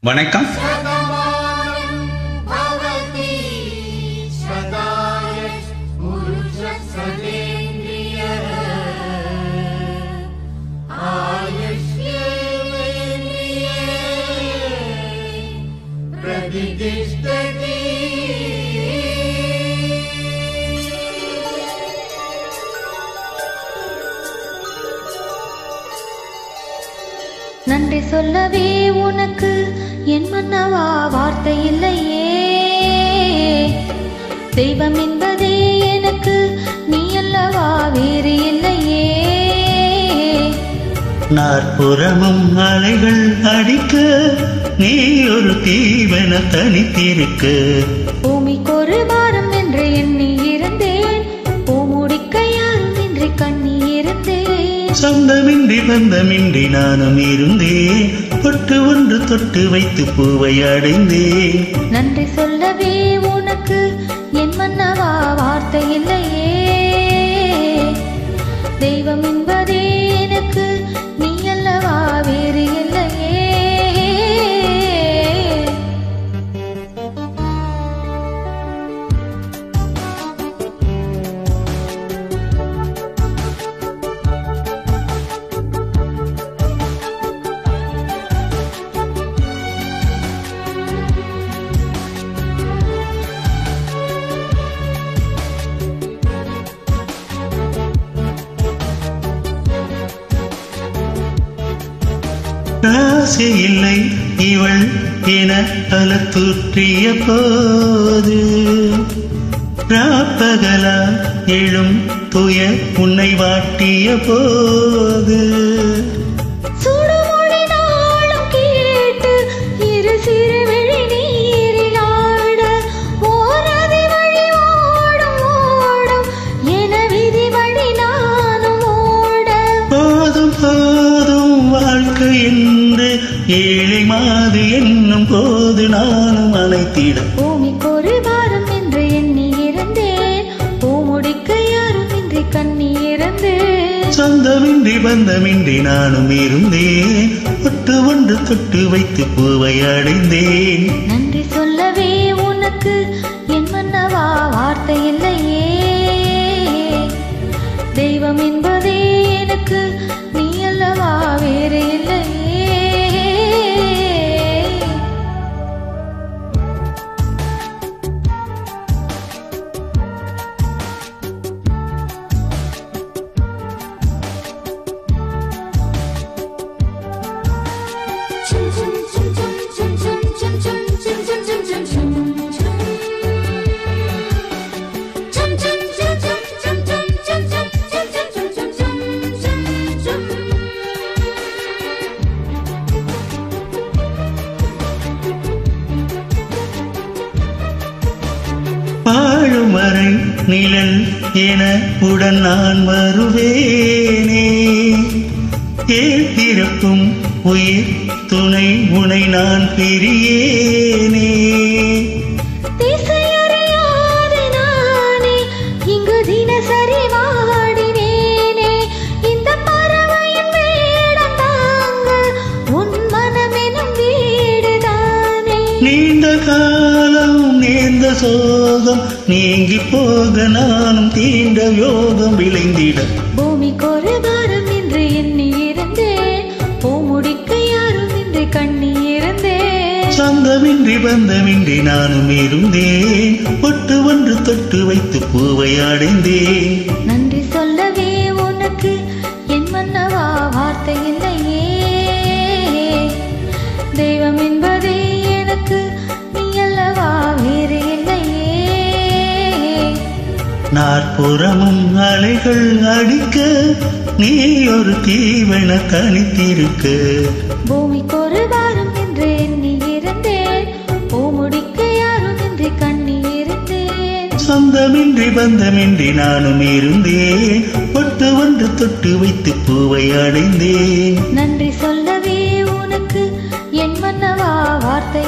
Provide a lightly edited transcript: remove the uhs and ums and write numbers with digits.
வணக்கம். நன்றி சொல்லவே உனக்கு என் மன்னவா வார்த்தை இல்லையே. தெய்வம் என்பதே எனக்கு நீ அல்லவா வேறு இல்லையே. நாற்புறமும் அலைகள் அடிக்க நீ ஒரு தீவன தனித்திருக்க. பூமிக்கொரு பாரம் என்று எண்ணி இருந்தேன், பூமுடிக்க யாரும் இன்றி கண்ணி இருந்தேன். சொந்தமின்றி பந்தமின்றி நானும் இருந்தேன், தொட்டு ஒன்று தொட்டு வைத்து பூவை அடைந்தேன். நன்றி சொல்லவே உனக்கு என் மன்னவா வார்த்தை இல்லையே. தெய்வம் என்பதே எனக்கு நீ அல்லவா வேறு இல்லையே. ராசி இல்லை இவள் என பல தூற்றிய போது, ராப்பகலா எழும் துய உன்னை வாட்டிய போது, என்று ஏழை மாது என்னும் போது நானும் அழைத்திட. பூமிக்கொரு பாரம் என்று எண்ணி இருந்தேன், பூமுடிக்க யாரும் இன்றி கண்ணி இருந்தேன். சொந்தமின்றி பந்தமின்றி நானும் இருந்தேன், தொட்டு ஒன்று தொட்டு வைத்து பூவை அடைந்தேன். நன்றி சொல்லவே உனக்கு என் மன்னவா வார்த்தை இல்லையே. தெய்வம் என்பதே எனக்கு நீ அல்லவா வேறு இல்லையே. வாழும் வரை நிழல் என உடன் நான் வருவேனே, ஏற்றிருக்கும் உயிர் துணை உனை நான் பிரியேனே. இங்கு தினசரி வாடினேனே, இந்த பறவையின் வேடம் தாங்கள் உன் மனமெனும் வீடுதானே. நீண்ட காலம் நேர்ந்த சோகம் நீங்கி போக நானும் தீண்ட யோகம் விளைந்திட. பூமிக்கொரு பாரம் என்று எண்ணி இருந்தேன், பூமுடிக்க யாரும் இன்றி கண்ணி இருந்தேன். சொந்தமின்றி பந்தமின்றி நானும் இருந்தேன், பொட்டு ஒன்று தொட்டு வைத்து பூவை அடைந்தேன். நன்றி சொல்லவே உனக்கு என் மன்னவா வார்த்தை இல்லையே. தெய்வம் என்பதே எனக்கு நீ அல்லவா வேறு இல்லையே. நாற்புறமும் அலைகள் அடிக்க நீ ஒரு தீவன தனித்திருக்க. பூமிக்கொரு பாரம் என்று எண்ணி இருந்தேன், பூமுடிக்க யாரும் இன்றி கண்ணி இருந்தேன். சொந்தமின்றி பந்தமின்றி நானும் இருந்தேன், பொட்டு ஒன்று தொட்டு வைத்து பூவை அடைந்தேன். நன்றி சொல்லவே உனக்கு என் மன்னவா வார்த்தை